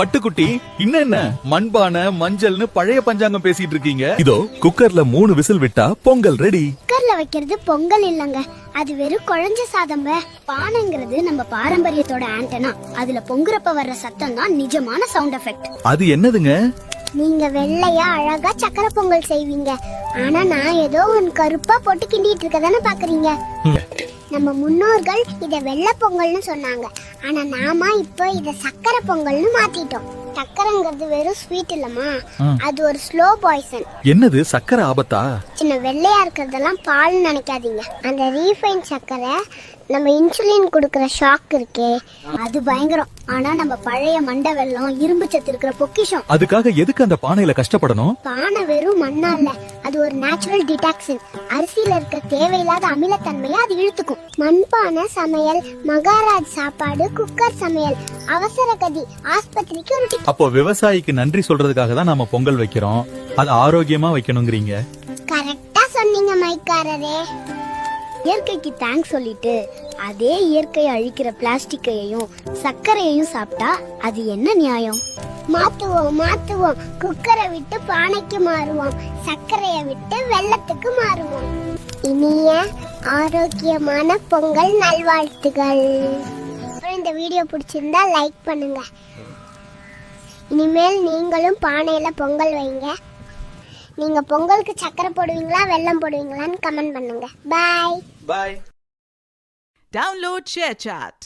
பட்டுக்குட்டி என்ன மண்பானை மஞ்சள்னு பழைய பஞ்சாங்கம் பேசிட்டு இருக்கீங்க? இதோ குக்கர்ல 3 விசில் விட்டா பொங்கல் ரெடி. குக்கர்ல வைக்கிறது பொங்கல் இல்லங்க, அது வெறும் குழஞ்ச சாதம். பானைங்கிறது நம்ம பாரம்பரியத்தோட ஆண்டனா. அதுல பொங்குறப்ப வர்ற சத்தம் தான் நிஜமான சவுண்ட் எஃபெக்ட். அது என்னதுங்க? நீங்க வெள்ளையா அழகா சக்கரை பொங்கல் செய்வீங்க, ஆனா நான் ஏதோ ஒன்னு கருப்பா போட்டு கிண்டிட்டு இருக்கதானே பாக்குறீங்க. நம்ம முன்னோர்கள் இத வெள்ளை பொங்கல்னு சொன்னாங்க, ஆனா நாம இப்ப இத சக்கரை பொங்கல்னு மாத்திட்டோம். சக்கரைங்கிறது வெறும் ஸ்வீட் இல்லமா, அது ஒரு ஸ்லோ பாய்சன். என்னது சக்கரை ஆபத்தா? சின்ன வெள்ளையா இருக்கிறதெல்லாம் பால் நினைக்காதீங்க. அந்த ரீஃபைன் சக்கரை நம்ம இன்சுலின் கொடுக்கற ஷாக் இருக்கே, அது பயங்கரம். ஆனா நம்ம பழைய மண்டை வெல்லம் இரும்பு சத்து இருக்கிற பொக்கிஷம். அதுக்காக எதுக்கு அந்த பானையில கஷ்டப்படணும்? பானை வெறும் மண்ணா இல்ல, அது ஒரு நேச்சுரல் டிடாக்சின். அரிசியில இருக்க தேவையில்லாத அமிலத்தன்மையை அது இழுத்துக்கும். மண்பானை சமையல், மகாராஜ் சாப்பாடு, குக்கர் சமையல், அவசர கதி, ஆஸ்பத்திரிக்கு ஒரு டிக்கெட். அப்போ விவசாயிக்கு நன்றி சொல்றதுக்காக தான் நாம பொங்கல் வைக்கிறோம். அது ஆரோக்கியமா வைக்கணுங்கிறீங்க. கரெக்டா சொன்னீங்க மைக்காரரே. இயற்கைக்கு தேங்க்ஸ் சொல்லிட்டு அதே இயற்கையை அழிக்கிற பிளாஸ்டிக்கையும் சர்க்கரையையும் சாப்பிட்டா அது என்ன நியாயம்? மாத்துவோம். குக்கரை விட்டு பானைக்கு மாறுவோம், சர்க்கரையை விட்டு வெல்லத்துக்கு மாறுவோம். இனிய ஆரோக்கியமான பொங்கல் நல்வாழ்த்துகள். இந்த வீடியோ பிடிச்சிருந்தா லைக் பண்ணுங்க. இனிமேல் நீங்களும் பானையில பொங்கல் வைங்க. நீங்க பொங்கலுக்கு சக்கரை போடுவீங்களா வெல்லம் போடுவீங்களான்னு கமெண்ட் பண்ணுங்க. பாய். Download ShareChat.